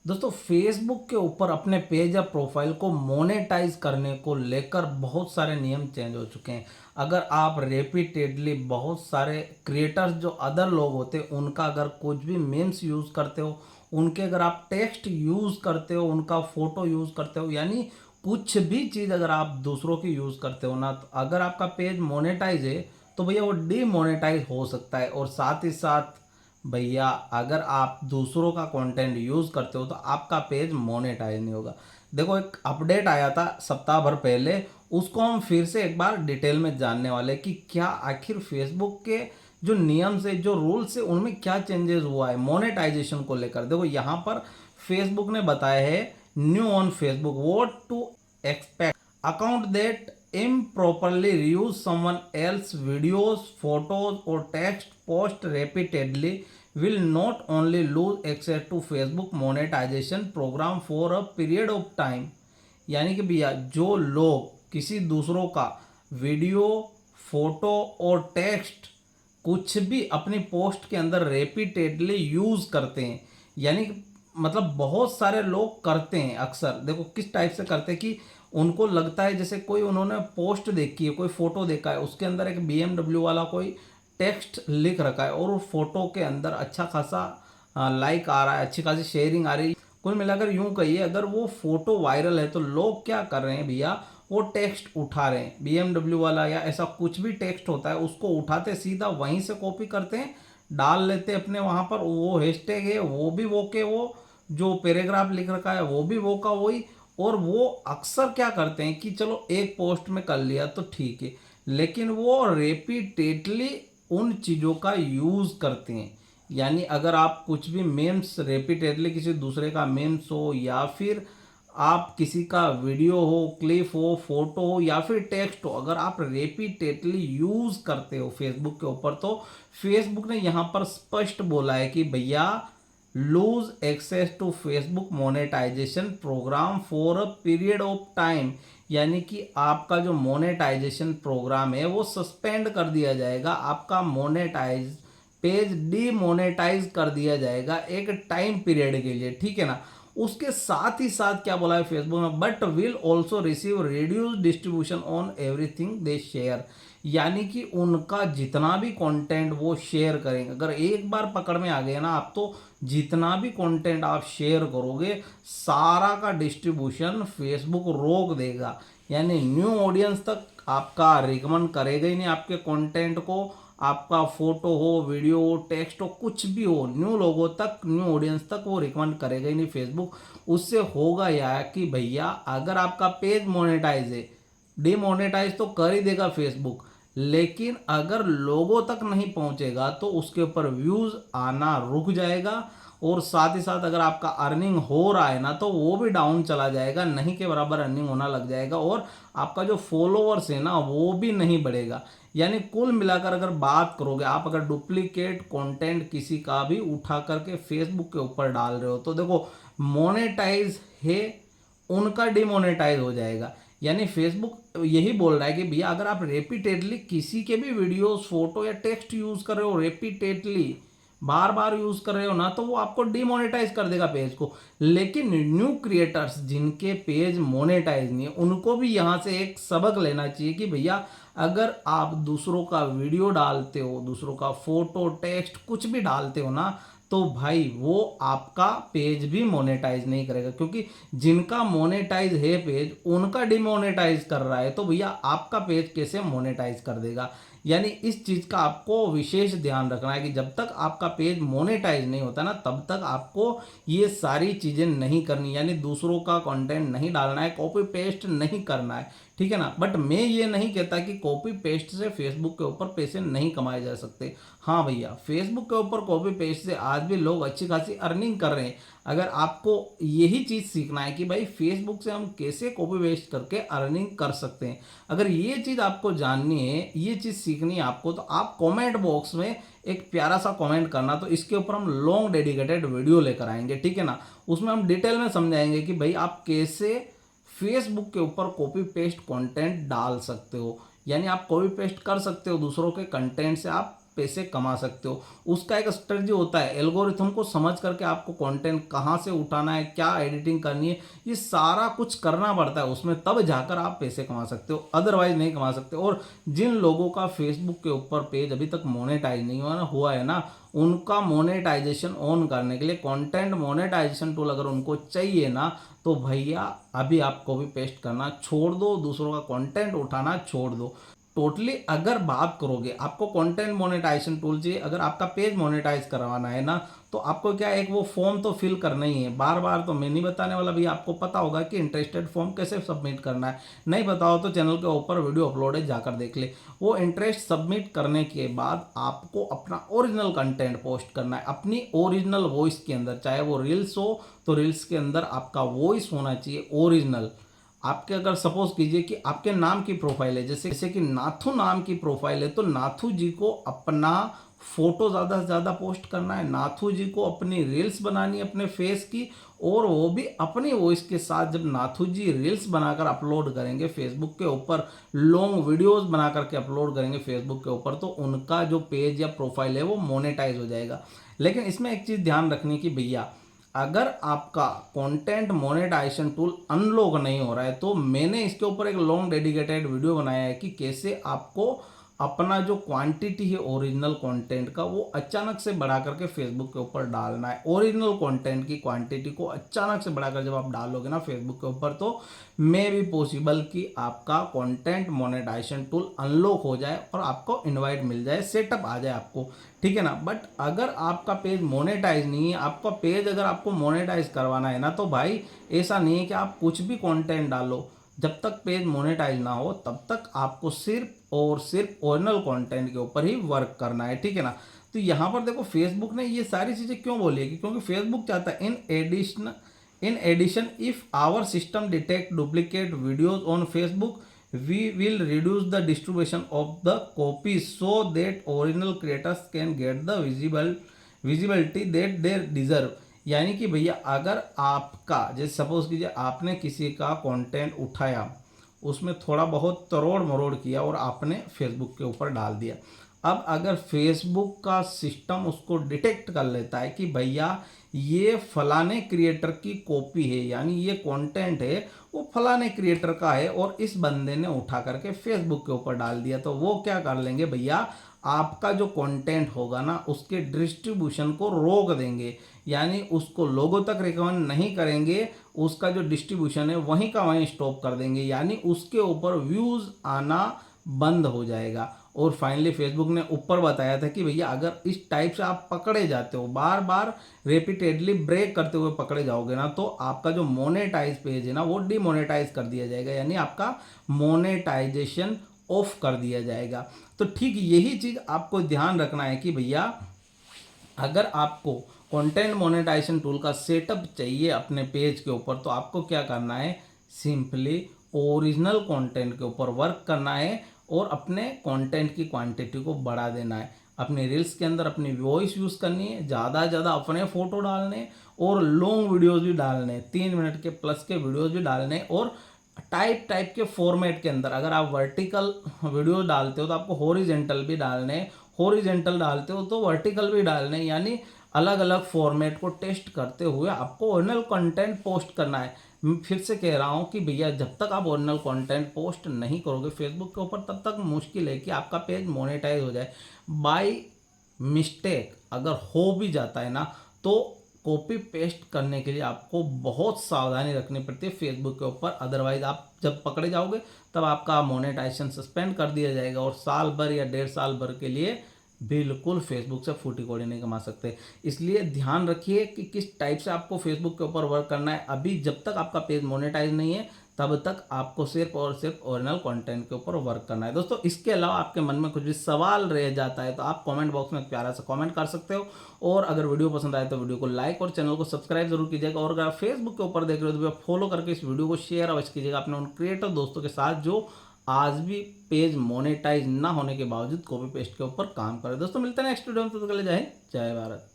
दोस्तों फेसबुक के ऊपर अपने पेज या प्रोफाइल को मोनेटाइज करने को लेकर बहुत सारे नियम चेंज हो चुके हैं। अगर आप रेपिटेडली बहुत सारे क्रिएटर्स जो अदर लोग होते हैं उनका अगर कुछ भी मीम्स यूज़ करते हो, उनके अगर आप टेक्स्ट यूज़ करते हो, उनका फोटो यूज़ करते हो, यानी कुछ भी चीज़ अगर आप दूसरों की यूज़ करते हो ना, तो अगर आपका पेज मोनेटाइज है तो भैया वो डीमोनेटाइज हो सकता है। और साथ ही साथ भैया अगर आप दूसरों का कंटेंट यूज़ करते हो तो आपका पेज मोनेटाइज नहीं होगा। देखो एक अपडेट आया था सप्ताह भर पहले, उसको हम फिर से एक बार डिटेल में जानने वाले कि क्या आखिर फेसबुक के जो नियम से जो रूल्स है उनमें क्या चेंजेस हुआ है मोनेटाइजेशन को लेकर। देखो यहाँ पर फेसबुक ने बताया है, new on Facebook what to expect account that improperly reuse someone else videos, photos or text post repeatedly will not only lose access to Facebook monetization program for a period of time। यानी कि भैया जो लोग किसी दूसरों का video, photo और text कुछ भी अपनी पोस्ट के अंदर रेपिटेडली यूज़ करते हैं, यानी मतलब बहुत सारे लोग करते हैं। अक्सर देखो किस टाइप से करते हैं कि उनको लगता है जैसे कोई उन्होंने पोस्ट देखी है, कोई फोटो देखा है, उसके अंदर एक BMW वाला कोई टेक्स्ट लिख रखा है और उस फोटो के अंदर अच्छा खासा लाइक आ रहा है, अच्छी खासी शेयरिंग आ रही है। कुल मिलाकर यूं कहिए अगर वो फोटो वायरल है तो लोग क्या कर रहे हैं भैया, वो टेक्स्ट उठा रहे हैं, BMW वाला या ऐसा कुछ भी टेक्स्ट होता है उसको उठाते सीधा वहीं से कॉपी करते हैं, डाल लेते अपने वहां पर। वो हैशटैग है वो भी वो के वो, जो पैराग्राफ लिख रखा है वो भी वो का वही। और वो अक्सर क्या करते हैं कि चलो एक पोस्ट में कर लिया तो ठीक है, लेकिन वो रेपिटेडली उन चीज़ों का यूज़ करते हैं। यानी अगर आप कुछ भी मेम्स रेपिटेडली किसी दूसरे का मेम्स हो या फिर आप किसी का वीडियो हो, क्लिप हो, फोटो हो या फिर टेक्स्ट हो, अगर आप रेपिटेडली यूज़ करते हो फेसबुक के ऊपर, तो फेसबुक ने यहाँ पर स्पष्ट बोला है कि भैया lose access to Facebook monetisation program for a period of time. यानी कि आपका जो मोनेटाइजेशन प्रोग्राम है वो सस्पेंड कर दिया जाएगा, आपका मोनेटाइज पेज डीमोनेटाइज कर दिया जाएगा एक टाइम पीरियड के लिए, ठीक है ना। उसके साथ ही साथ क्या बोला है फेसबुक में, but will also receive reduce distribution on everything they share. यानी कि उनका जितना भी कंटेंट वो शेयर करेंगे, अगर एक बार पकड़ में आ गए ना आप, तो जितना भी कंटेंट आप शेयर करोगे सारा का डिस्ट्रीब्यूशन फेसबुक रोक देगा। यानी न्यू ऑडियंस तक आपका रिकमेंड करेगा ही नहीं आपके कंटेंट को। आपका फोटो हो, वीडियो हो, टेक्स्ट हो, कुछ भी हो, न्यू लोगों तक, न्यू ऑडियंस तक वो रिकमेंड करेगा ही नहीं फेसबुक। उससे होगा यह कि भैया अगर आपका पेज मोनेटाइज है, डिमोनेटाइज तो कर ही देगा फेसबुक, लेकिन अगर लोगों तक नहीं पहुंचेगा तो उसके ऊपर व्यूज आना रुक जाएगा। और साथ ही साथ अगर आपका अर्निंग हो रहा है ना तो वो भी डाउन चला जाएगा, नहीं के बराबर अर्निंग होना लग जाएगा। और आपका जो फॉलोअर्स है ना वो भी नहीं बढ़ेगा। यानी कुल मिलाकर अगर बात करोगे, आप अगर डुप्लीकेट कंटेंट किसी का भी उठा करके फेसबुक के ऊपर डाल रहे हो तो देखो मोनेटाइज है, उनका डिमोनेटाइज हो जाएगा। यानी फेसबुक यही बोल रहा है कि भैया अगर आप रेपिटेडली किसी के भी वीडियोस, फोटो या टेक्स्ट यूज कर रहे हो, रेपिटेडली बार बार यूज कर रहे हो ना, तो वो आपको डिमोनेटाइज कर देगा पेज को। लेकिन न्यू क्रिएटर्स जिनके पेज मोनेटाइज नहीं है उनको भी यहाँ से एक सबक लेना चाहिए कि भैया अगर आप दूसरों का वीडियो डालते हो, दूसरों का फोटो, टेक्स्ट कुछ भी डालते हो ना, तो भाई वो आपका पेज भी मोनेटाइज नहीं करेगा। क्योंकि जिनका मोनेटाइज है पेज उनका डिमोनेटाइज कर रहा है, तो भैया आपका पेज कैसे मोनेटाइज कर देगा। यानी इस चीज़ का आपको विशेष ध्यान रखना है कि जब तक आपका पेज मोनेटाइज नहीं होता ना तब तक आपको ये सारी चीज़ें नहीं करनी। यानी दूसरों का कंटेंट नहीं डालना है, कॉपी पेस्ट नहीं करना है, ठीक है ना। बट मैं ये नहीं कहता कि कॉपी पेस्ट से फेसबुक के ऊपर पैसे नहीं कमाए जा सकते। हाँ भैया फेसबुक के ऊपर कॉपी पेस्ट से आज भी लोग अच्छी खासी अर्निंग कर रहे हैं। अगर आपको यही चीज़ सीखना है कि भाई फेसबुक से हम कैसे कॉपी पेस्ट करके अर्निंग कर सकते हैं, अगर ये चीज़ आपको जाननी है, ये चीज़ सीखनी है आपको, तो आप कमेंट बॉक्स में एक प्यारा सा कमेंट करना, तो इसके ऊपर हम लॉन्ग डेडिकेटेड वीडियो लेकर आएंगे, ठीक है ना। उसमें हम डिटेल में समझाएंगे कि भाई आप कैसे फेसबुक के ऊपर कॉपी पेस्ट कंटेंट डाल सकते हो। यानी आप कॉपी पेस्ट कर सकते हो दूसरों के कंटेंट से, आप पैसे कमा सकते हो। उसका एक स्ट्रेटजी होता है, एल्गोरिथम को समझ करके आपको कंटेंट कहाँ से उठाना है, क्या एडिटिंग करनी है, ये सारा कुछ करना पड़ता है उसमें, तब जाकर आप पैसे कमा सकते हो, अदरवाइज नहीं कमा सकते। और जिन लोगों का फेसबुक के ऊपर पेज अभी तक मोनेटाइज नहीं हुआ है ना, उनका मोनेटाइजेशन ऑन करने के लिए कंटेंट मोनेटाइजेशन टूल अगर उनको चाहिए ना, तो भैया अभी आप कॉपी पेस्ट करना छोड़ दो, दूसरों का कंटेंट उठाना छोड़ दो। टोटली अगर बात करोगे, आपको कंटेंट मोनेटाइजेशन टूल चाहिए, अगर आपका पेज मोनेटाइज करवाना है ना, तो आपको क्या एक वो फॉर्म तो फिल करना ही है। बार बार तो मैं नहीं बताने वाला भैया, आपको पता होगा कि इंटरेस्टेड फॉर्म कैसे सबमिट करना है। नहीं पता हो तो चैनल के ऊपर वीडियो अपलोड है, जाकर देख ले। वो इंटरेस्ट सबमिट करने के बाद आपको अपना ओरिजिनल कंटेंट पोस्ट करना है, अपनी ओरिजिनल वॉइस के अंदर, चाहे वो रील्स हो तो रील्स के अंदर आपका वॉइस होना चाहिए ओरिजिनल। आपके अगर सपोज कीजिए कि आपके नाम की प्रोफाइल है, जैसे कि नाथू नाम की प्रोफाइल है, तो नाथू जी को अपना फोटो ज़्यादा से ज़्यादा पोस्ट करना है, नाथू जी को अपनी रील्स बनानी है अपने फेस की, और वो भी अपनी वॉइस के साथ। जब नाथू जी रील्स बनाकर अपलोड करेंगे फेसबुक के ऊपर, लॉन्ग वीडियोस बना करके अपलोड करेंगे फेसबुक के ऊपर, तो उनका जो पेज या प्रोफाइल है वो मोनेटाइज हो जाएगा। लेकिन इसमें एक चीज़ ध्यान रखनी कि भैया अगर आपका कंटेंट मोनेटाइजेशन टूल अनलॉक नहीं हो रहा है, तो मैंने इसके ऊपर एक लॉन्ग डेडिकेटेड वीडियो बनाया है कि कैसे आपको अपना जो क्वांटिटी है ओरिजिनल कंटेंट का, वो अचानक से बढ़ा करके फेसबुक के ऊपर डालना है। ओरिजिनल कंटेंट की क्वांटिटी को अचानक से बढ़ाकर जब आप डालोगे ना फेसबुक के ऊपर, तो मे भी पॉसिबल कि आपका कंटेंट मोनेटाइजेशन टूल अनलॉक हो जाए और आपको इनवाइट मिल जाए, सेटअप आ जाए आपको, ठीक है ना। बट अगर आपका पेज मोनेटाइज नहीं है, आपका पेज अगर आपको मोनेटाइज करवाना है ना, तो भाई ऐसा नहीं है कि आप कुछ भी कंटेंट डालो। जब तक पेज मोनेटाइज ना हो तब तक आपको सिर्फ और सिर्फ ओरिजिनल कंटेंट के ऊपर ही वर्क करना है, ठीक है ना। तो यहाँ पर देखो फेसबुक ने ये सारी चीज़ें क्यों बोली है, क्योंकि फेसबुक चाहता है in addition if our system detect duplicate videos on Facebook, we will reduce the distribution of the copies so that original creators can get the visibility that they deserve। यानी कि भैया अगर आपका, जैसे सपोज कीजिए आपने किसी का कंटेंट उठाया, उसमें थोड़ा बहुत तरोड़ मरोड़ किया और आपने फेसबुक के ऊपर डाल दिया। अब अगर फेसबुक का सिस्टम उसको डिटेक्ट कर लेता है कि भैया ये फलाने क्रिएटर की कॉपी है, यानी ये कंटेंट है वो फलाने क्रिएटर का है और इस बंदे ने उठा करके फेसबुक के ऊपर डाल दिया, तो वो क्या कर लेंगे भैया, आपका जो कंटेंट होगा ना उसके डिस्ट्रीब्यूशन को रोक देंगे, यानी उसको लोगों तक रिकमेंड नहीं करेंगे, उसका जो डिस्ट्रीब्यूशन है वहीं का वहीं स्टॉप कर देंगे, यानी उसके ऊपर व्यूज़ आना बंद हो जाएगा। और फाइनली फेसबुक ने ऊपर बताया था कि भैया अगर इस टाइप से आप पकड़े जाते हो, बार बार रिपीटेडली ब्रेक करते हुए पकड़े जाओगे ना, तो आपका जो मोनेटाइज पेज है ना वो डिमोनेटाइज कर दिया जाएगा, यानी आपका मोनेटाइजेशन ऑफ कर दिया जाएगा। तो ठीक यही चीज़ आपको ध्यान रखना है कि भैया अगर आपको कंटेंट मोनेटाइजेशन टूल का सेटअप चाहिए अपने पेज के ऊपर, तो आपको क्या करना है, सिंपली ओरिजिनल कंटेंट के ऊपर वर्क करना है और अपने कंटेंट की क्वांटिटी को बढ़ा देना है। अपने रील्स के अंदर अपनी वॉइस यूज़ करनी है, ज़्यादा से ज़्यादा अपने फ़ोटो डालने और लॉन्ग वीडियोज़ भी डालने, 3 मिनट के प्लस के वीडियोज़ भी डालने, और टाइप के फॉर्मेट के अंदर अगर आप वर्टिकल वीडियो डालते हो तो आपको हॉरिजेंटल भी डालने, हॉरिजेंटल डालते हो तो वर्टिकल भी डालने, यानी अलग अलग फॉर्मेट को टेस्ट करते हुए आपको ओरिजिनल कंटेंट पोस्ट करना है। मैं फिर से कह रहा हूँ कि भैया जब तक आप ओरिजिनल कंटेंट पोस्ट नहीं करोगे फेसबुक के ऊपर, तब तक मुश्किल है कि आपका पेज मोनेटाइज हो जाए। बाय मिस्टेक अगर हो भी जाता है ना, तो कॉपी पेस्ट करने के लिए आपको बहुत सावधानी रखनी पड़ती है फेसबुक के ऊपर, अदरवाइज आप जब पकड़े जाओगे तब आपका मोनेटाइजेशन सस्पेंड कर दिया जाएगा और साल भर या 1.5 साल भर के लिए बिल्कुल फेसबुक से फूटी कौड़ी नहीं कमा सकते। इसलिए ध्यान रखिए कि किस टाइप से आपको फेसबुक के ऊपर वर्क करना है। अभी जब तक आपका पेज मोनेटाइज नहीं है तब तक आपको सिर्फ और सिर्फ ओरिजिनल कंटेंट के ऊपर वर्क करना है। दोस्तों इसके अलावा आपके मन में कुछ भी सवाल रह जाता है तो आप कमेंट बॉक्स में प्यारा सा कमेंट कर सकते हो, और अगर वीडियो पसंद आए तो वीडियो को लाइक और चैनल को सब्सक्राइब जरूर कीजिएगा, और अगर आप फेसबुक के ऊपर देख रहे हो तो फॉलो करके इस वीडियो को शेयर अवश्य कीजिएगा अपने उन क्रिएटर दोस्तों के साथ जो आज भी पेज मोनेटाइज ना होने के बावजूद कॉपी पेस्ट के ऊपर काम कर रहे हैं। दोस्तों मिलते हैं नेक्स्ट वीडियो में, तो जय हिंद जय भारत।